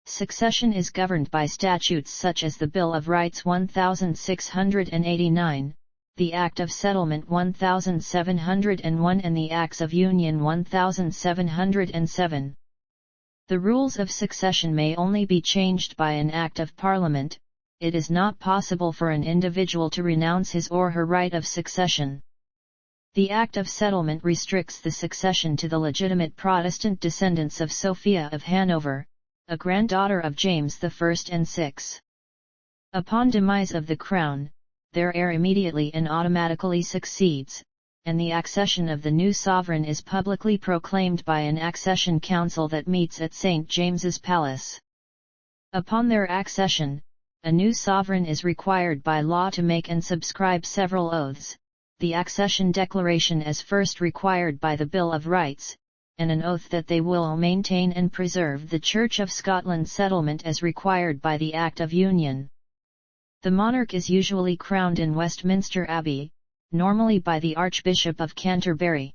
Succession is governed by statutes such as the Bill of Rights 1689, the Act of Settlement 1701 and the Acts of Union 1707. The rules of succession may only be changed by an Act of Parliament. It is not possible for an individual to renounce his or her right of succession. The Act of Settlement restricts the succession to the legitimate Protestant descendants of Sophia of Hanover, a granddaughter of James I and VI. Upon demise of the crown, their heir immediately and automatically succeeds, and the accession of the new sovereign is publicly proclaimed by an accession council that meets at St. James's Palace. Upon their accession, a new sovereign is required by law to make and subscribe several oaths, the accession declaration as first required by the Bill of Rights, and an oath that they will maintain and preserve the Church of Scotland settlement as required by the Act of Union. The monarch is usually crowned in Westminster Abbey, normally by the Archbishop of Canterbury.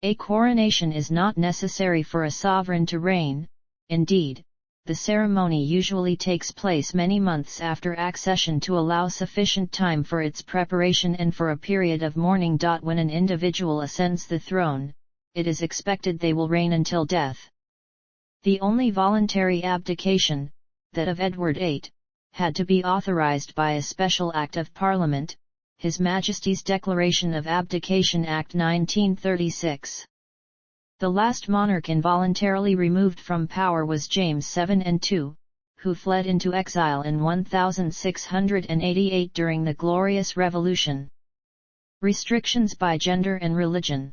A coronation is not necessary for a sovereign to reign. Indeed, the ceremony usually takes place many months after accession to allow sufficient time for its preparation and for a period of mourning. When an individual ascends the throne, it is expected they will reign until death. The only voluntary abdication, that of Edward VIII, had to be authorized by a special Act of Parliament, His Majesty's Declaration of Abdication Act 1936. The last monarch involuntarily removed from power was James VII and II, who fled into exile in 1688 during the Glorious Revolution. Restrictions by gender and religion.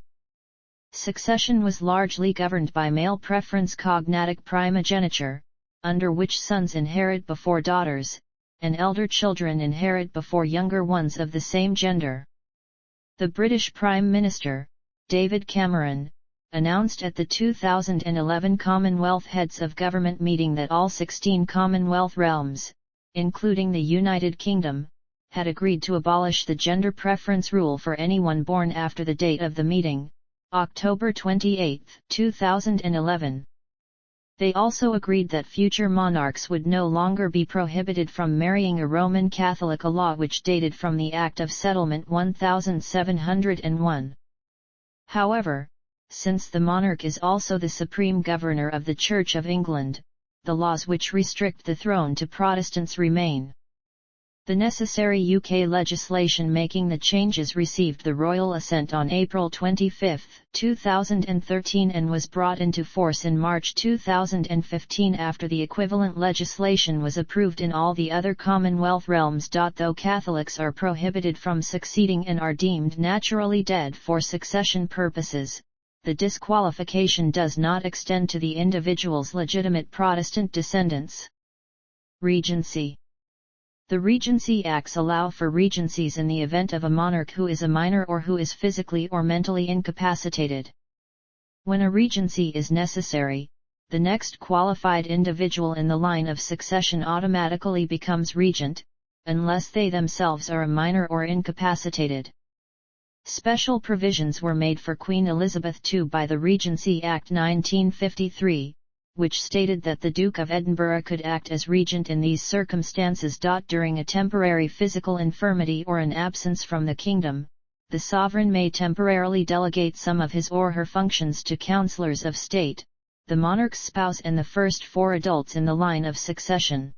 Succession was largely governed by male preference cognatic primogeniture, under which sons inherit before daughters, and elder children inherit before younger ones of the same gender. The British Prime Minister, David Cameron, announced at the 2011 Commonwealth Heads of Government meeting that all 16 Commonwealth realms, including the United Kingdom, had agreed to abolish the gender preference rule for anyone born after the date of the meeting, October 28, 2011. They also agreed that future monarchs would no longer be prohibited from marrying a Roman Catholic, a law which dated from the Act of Settlement 1701. However, since the monarch is also the supreme governor of the Church of England, the laws which restrict the throne to Protestants remain. The necessary UK legislation making the changes received the royal assent on April 25, 2013 and was brought into force in March 2015 after the equivalent legislation was approved in all the other Commonwealth realms. Though Catholics are prohibited from succeeding and are deemed naturally dead for succession purposes, the disqualification does not extend to the individual's legitimate Protestant descendants. Regency. The Regency Acts allow for regencies in the event of a monarch who is a minor or who is physically or mentally incapacitated. When a regency is necessary, the next qualified individual in the line of succession automatically becomes regent, unless they themselves are a minor or incapacitated. Special provisions were made for Queen Elizabeth II by the Regency Act 1953, which stated that the Duke of Edinburgh could act as regent in these circumstances. During a temporary physical infirmity or an absence from the kingdom, the sovereign may temporarily delegate some of his or her functions to councillors of state, the monarch's spouse and the first 4 adults in the line of succession.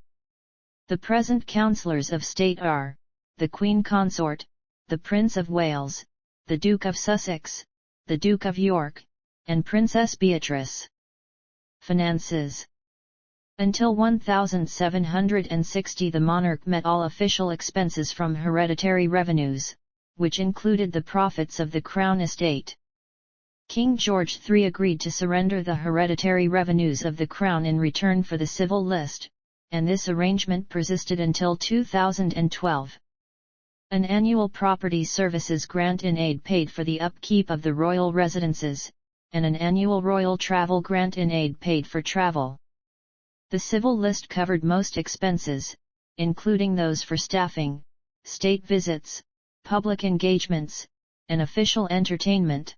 The present councillors of state are, the Queen Consort, the Prince of Wales, the Duke of Sussex, the Duke of York, and Princess Beatrice. Finances. Until 1760 the monarch met all official expenses from hereditary revenues, which included the profits of the Crown estate. King George III agreed to surrender the hereditary revenues of the Crown in return for the civil list, and this arrangement persisted until 2012. An annual property services grant in aid paid for the upkeep of the royal residences, and an annual royal travel grant in aid paid for travel. The civil list covered most expenses, including those for staffing, state visits, public engagements, and official entertainment.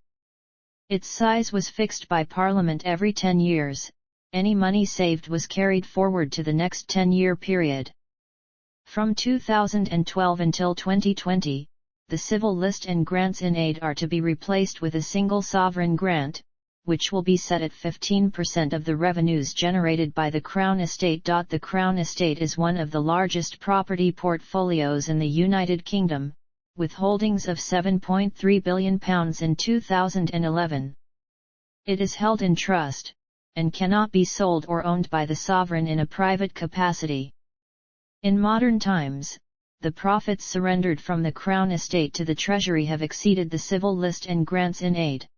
Its size was fixed by Parliament every 10 years, any money saved was carried forward to the next 10-year period. From 2012 until 2020, the civil list and grants in aid are to be replaced with a single sovereign grant, which will be set at 15% of the revenues generated by the Crown Estate. The Crown Estate is one of the largest property portfolios in the United Kingdom, with holdings of £7.3 billion in 2011. It is held in trust, and cannot be sold or owned by the sovereign in a private capacity. In modern times, the profits surrendered from the Crown Estate to the Treasury have exceeded the civil list and grants in aid.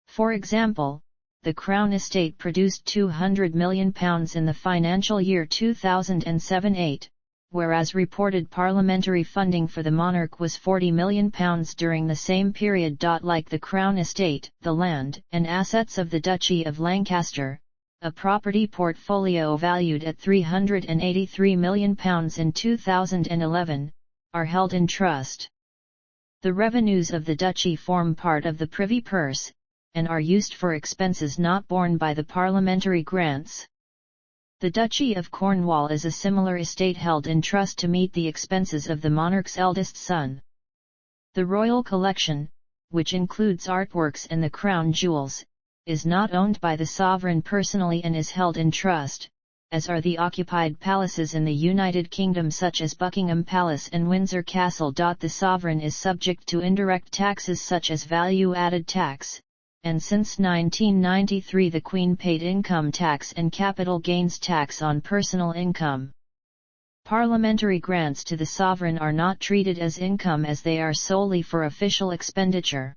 For example, the Crown Estate produced £200 million in the financial year 2007-8, whereas reported parliamentary funding for the monarch was £40 million during the same period. Like the Crown Estate, the land and assets of the Duchy of Lancaster, a property portfolio valued at £383 million in 2011, are held in trust. The revenues of the duchy form part of the Privy Purse, and are used for expenses not borne by the parliamentary grants. The Duchy of Cornwall is a similar estate held in trust to meet the expenses of the monarch's eldest son. The royal collection, which includes artworks and the crown jewels, is not owned by the sovereign personally and is held in trust, as are the occupied palaces in the United Kingdom such as Buckingham Palace and Windsor Castle. The sovereign is subject to indirect taxes such as value-added tax, and since 1993 the Queen paid income tax and capital gains tax on personal income. Parliamentary grants to the sovereign are not treated as income as they are solely for official expenditure.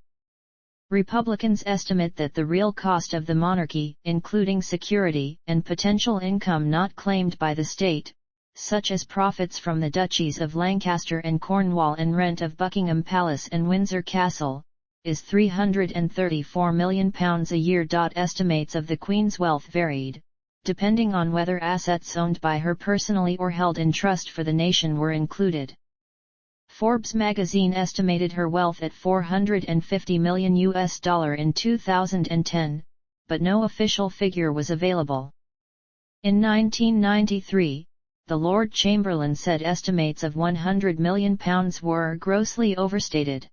Republicans estimate that the real cost of the monarchy, including security and potential income not claimed by the state, such as profits from the duchies of Lancaster and Cornwall and rent of Buckingham Palace and Windsor Castle, is £334 million a year. Estimates of the Queen's wealth varied, depending on whether assets owned by her personally or held in trust for the nation were included. Forbes magazine estimated her wealth at $450 million in 2010, but no official figure was available. In 1993, the Lord Chamberlain said estimates of £100 million were grossly overstated.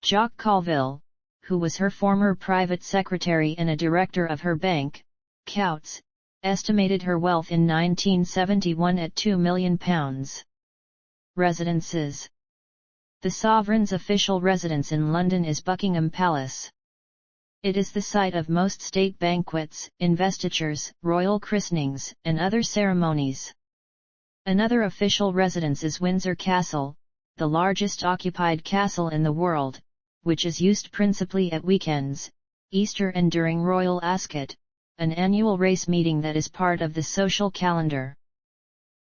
Jock Colville, who was her former private secretary and a director of her bank, Coutts, estimated her wealth in 1971 at £2 million. Residences. The sovereign's official residence in London is Buckingham Palace. It is the site of most state banquets, investitures, royal christenings, and other ceremonies. Another official residence is Windsor Castle, the largest occupied castle in the world, which is used principally at weekends, Easter and during Royal Ascot, an annual race meeting that is part of the social calendar.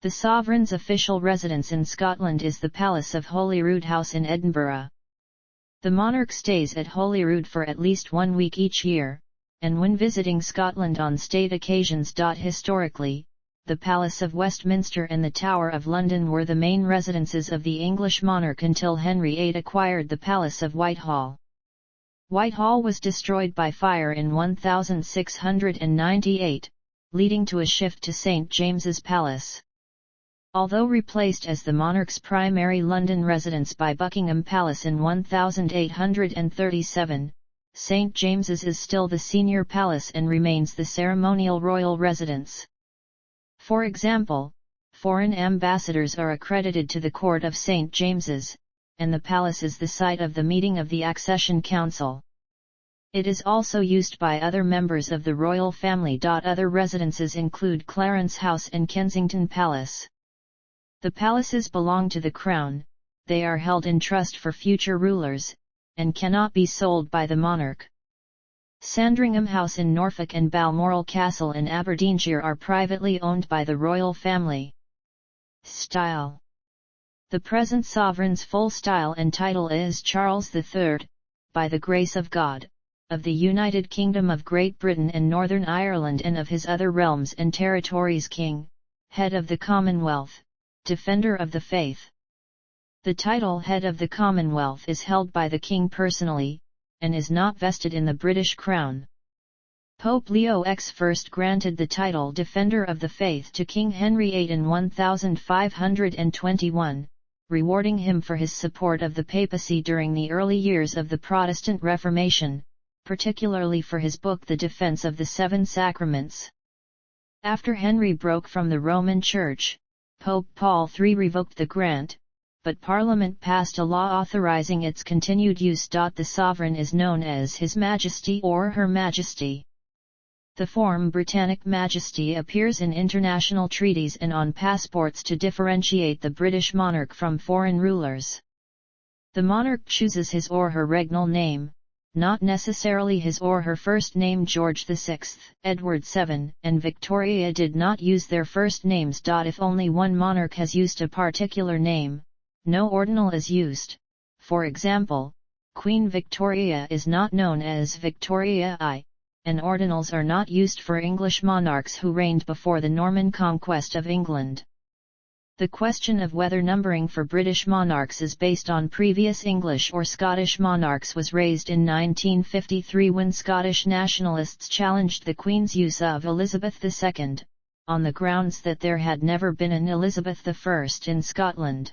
The sovereign's official residence in Scotland is the Palace of Holyrood House in Edinburgh. The monarch stays at Holyrood for at least 1 week each year, and when visiting Scotland on state occasions. Historically, the Palace of Westminster and the Tower of London were the main residences of the English monarch until Henry VIII acquired the Palace of Whitehall. Whitehall was destroyed by fire in 1698, leading to a shift to St. James's Palace. Although replaced as the monarch's primary London residence by Buckingham Palace in 1837, St. James's is still the senior palace and remains the ceremonial royal residence. For example, foreign ambassadors are accredited to the court of St. James's, and the palace is the site of the meeting of the Accession Council. It is also used by other members of the royal family. Other residences include Clarence House and Kensington Palace. The palaces belong to the Crown, they are held in trust for future rulers, and cannot be sold by the monarch. Sandringham House in Norfolk and Balmoral Castle in Aberdeenshire are privately owned by the royal family. Style. The present sovereign's full style and title is Charles III, by the grace of God, of the United Kingdom of Great Britain and Northern Ireland and of his other realms and territories King, Head of the Commonwealth, Defender of the Faith. The title Head of the Commonwealth is held by the King personally, and is not vested in the British Crown. Pope Leo X first granted the title Defender of the Faith to King Henry VIII in 1521, rewarding him for his support of the papacy during the early years of the Protestant Reformation, particularly for his book The Defense of the Seven Sacraments. After Henry broke from the Roman Church, Pope Paul III revoked the grant, but Parliament passed a law authorizing its continued use. The sovereign is known as His Majesty or Her Majesty. The form Britannic Majesty appears in international treaties and on passports to differentiate the British monarch from foreign rulers. The monarch chooses his or her regnal name, not necessarily his or her first name. George VI, Edward VII, and Victoria did not use their first names. If only one monarch has used a particular name, no ordinal is used. For example, Queen Victoria is not known as Victoria I, and ordinals are not used for English monarchs who reigned before the Norman conquest of England. The question of whether numbering for British monarchs is based on previous English or Scottish monarchs was raised in 1953 when Scottish nationalists challenged the Queen's use of Elizabeth II, on the grounds that there had never been an Elizabeth I in Scotland.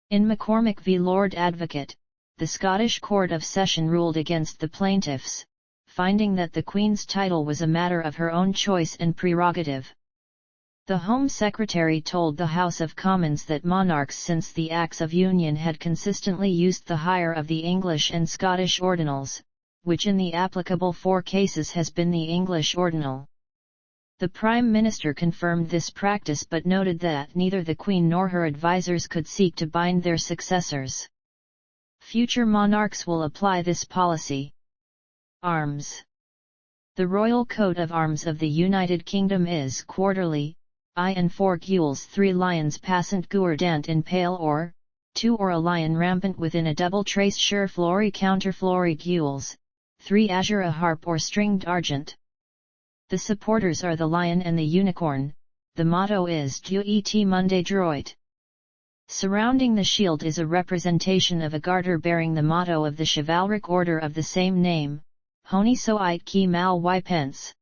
In McCormick v Lord Advocate, the Scottish Court of Session ruled against the plaintiffs, finding that the Queen's title was a matter of her own choice and prerogative. The Home Secretary told the House of Commons that monarchs since the Acts of Union had consistently used the higher of the English and Scottish ordinals, which in the applicable 4 cases has been the English ordinal. The Prime Minister confirmed this practice but noted that neither the Queen nor her advisers could seek to bind their successors. Future monarchs will apply this policy. Arms. The Royal Coat of Arms of the United Kingdom is quarterly, I and 4 gules, 3 lions passant guerdant in pale or, 2 or a lion rampant within a double trace sure flory counter flory gules, 3 azure a harp or stringed argent. The supporters are the lion and the unicorn. The motto is Dieu et monde droit. Surrounding the shield is a representation of a garter bearing the motto of the chivalric order of the same name, Honi soit qui mal y pense.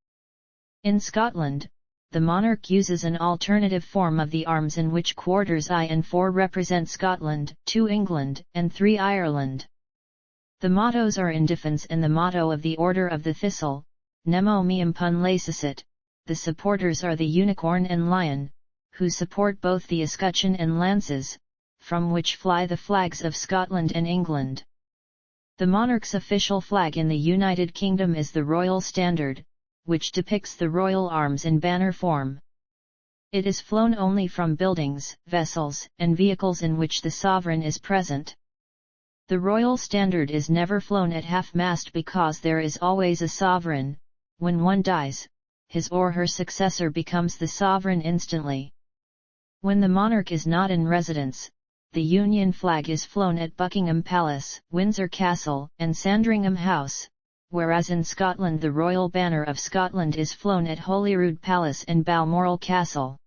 In Scotland, the monarch uses an alternative form of the arms in which quarters I and 4 represent Scotland, 2 England, and 3 Ireland. The mottos are in defence and the motto of the Order of the Thistle, Nemo meum pun lacicit. The supporters are the unicorn and lion, who support both the escutcheon and lances, from which fly the flags of Scotland and England. The monarch's official flag in the United Kingdom is the Royal Standard, which depicts the royal arms in banner form. It is flown only from buildings, vessels, and vehicles in which the sovereign is present. The Royal Standard is never flown at half-mast because there is always a sovereign. When one dies, his or her successor becomes the sovereign instantly. When the monarch is not in residence, the Union flag is flown at Buckingham Palace, Windsor Castle, and Sandringham House, whereas in Scotland the Royal Banner of Scotland is flown at Holyrood Palace and Balmoral Castle.